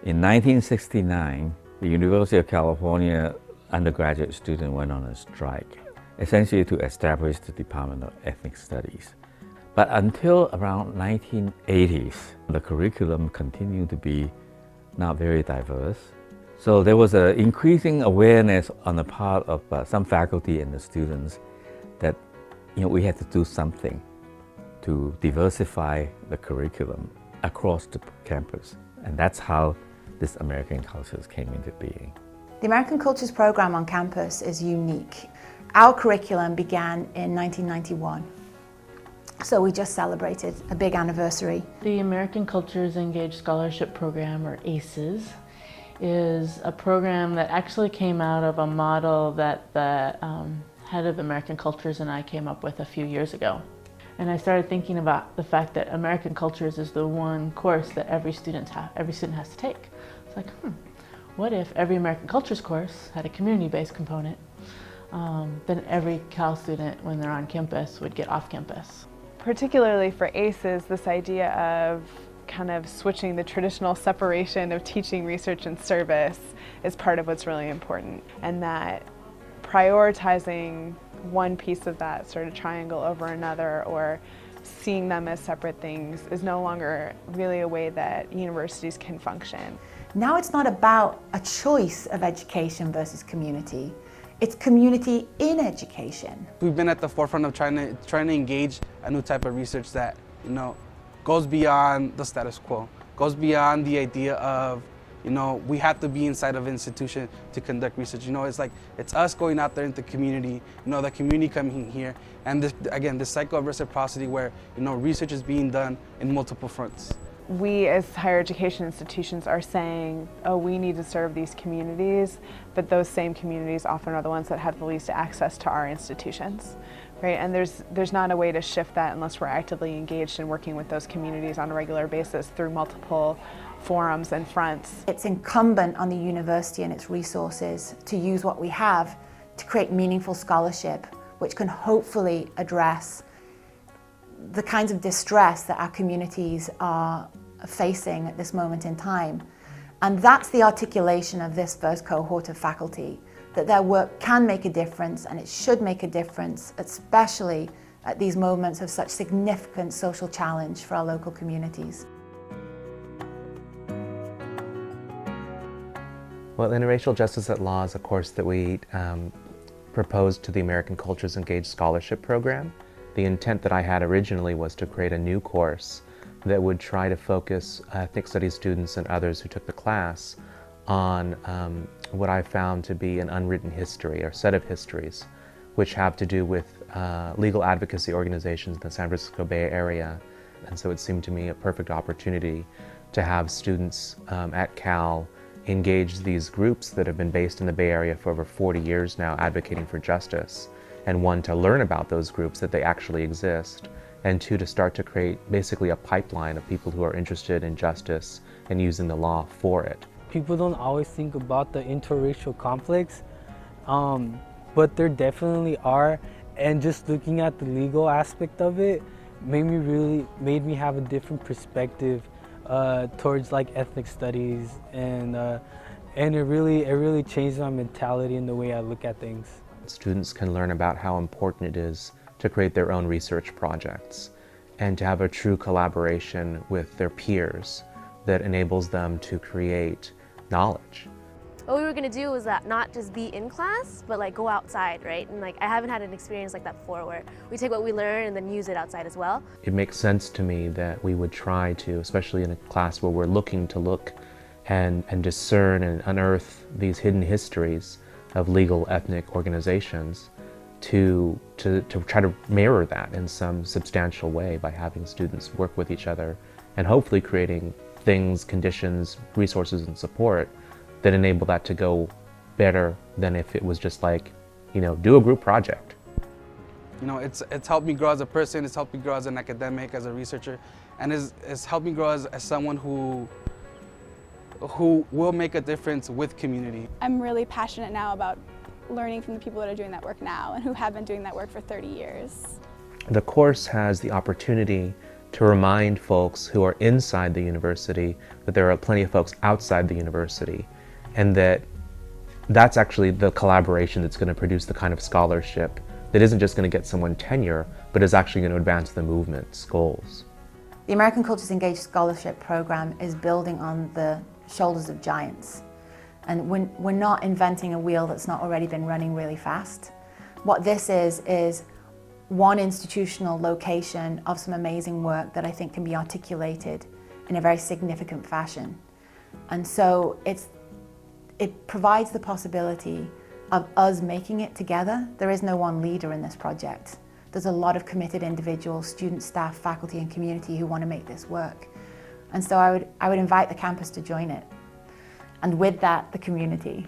In 1969, the University of California undergraduate student went on a strike, essentially to establish the Department of Ethnic Studies. But until around 1980s, the curriculum continued to be not very diverse. So there was an increasing awareness on the part of some faculty and the students that we had to do something to diversify the curriculum across the campus. And that's how this American Cultures came into being. The American Cultures program on campus is unique. Our curriculum began in 1991. So we just celebrated a big anniversary. The American Cultures Engaged Scholarship Program, or ACES, is a program that actually came out of a model that the head of American Cultures and I came up with a few years ago. And I started thinking about the fact that American Cultures is the one course that every student has to take. It's like, what if every American Cultures course had a community-based component? Then every Cal student, when they're on campus, would get off campus. Particularly for ACES, this idea of kind of switching the traditional separation of teaching, research, and service is part of what's really important. And that prioritizing one piece of that sort of triangle over another, or seeing them as separate things, is no longer really a way that universities can function. Now it's not about a choice of education versus community. It's community in education. We've been at the forefront of trying to engage a new type of research that, goes beyond the status quo, goes beyond the idea of, we have to be inside of an institution to conduct research. It's us going out there into the community, the community coming here, and this cycle of reciprocity where, research is being done in multiple fronts. We as higher education institutions are saying, oh, we need to serve these communities, but those same communities often are the ones that have the least access to our institutions, right? And there's not a way to shift that unless we're actively engaged in working with those communities on a regular basis through multiple forums and fronts. It's incumbent on the university and its resources to use what we have to create meaningful scholarship, which can hopefully address the kinds of distress that our communities are facing at this moment in time. And that's the articulation of this first cohort of faculty, that their work can make a difference, and it should make a difference, especially at these moments of such significant social challenge for our local communities. Well, Interracial Justice at Law is a course that we proposed to the American Cultures Engaged Scholarship Program. The intent that I had originally was to create a new course that would try to focus ethnic studies students and others who took the class on what I found to be an unwritten history, or set of histories, which have to do with legal advocacy organizations in the San Francisco Bay Area. And so it seemed to me a perfect opportunity to have students at Cal engage these groups that have been based in the Bay Area for over 40 years now, advocating for justice, and one, to learn about those groups, that they actually exist, and two, to start to create basically a pipeline of people who are interested in justice and using the law for it. People don't always think about the interracial conflicts, but there definitely are, and just looking at the legal aspect of it made me have a different perspective towards like ethnic studies, and it really changed my mentality and the way I look at things. Students can learn about how important it is to create their own research projects and to have a true collaboration with their peers that enables them to create knowledge. What we were going to do was not just be in class, but like go outside, right? And I haven't had an experience like that before, where we take what we learn and then use it outside as well. It makes sense to me that we would try to, especially in a class where we're looking to look and discern and unearth these hidden histories of legal ethnic organizations, to try to mirror that in some substantial way by having students work with each other and hopefully creating things, conditions, resources, and support that enable that to go better than if it was just like, do a group project. It's helped me grow as a person, it's helped me grow as an academic, as a researcher, and it's helped me grow as someone who will make a difference with community. I'm really passionate now about learning from the people that are doing that work now and who have been doing that work for 30 years. The course has the opportunity to remind folks who are inside the university that there are plenty of folks outside the university, and that that's actually the collaboration that's going to produce the kind of scholarship that isn't just going to get someone tenure, but is actually going to advance the movement's goals. The American Cultures Engaged Scholarship Program is building on the shoulders of giants. And we're not inventing a wheel that's not already been running really fast. What this is one institutional location of some amazing work that I think can be articulated in a very significant fashion. And so it provides the possibility of us making it together. There is no one leader in this project. There's a lot of committed individuals, students, staff, faculty, and community who want to make this work. And so I would invite the campus to join it. And with that, the community.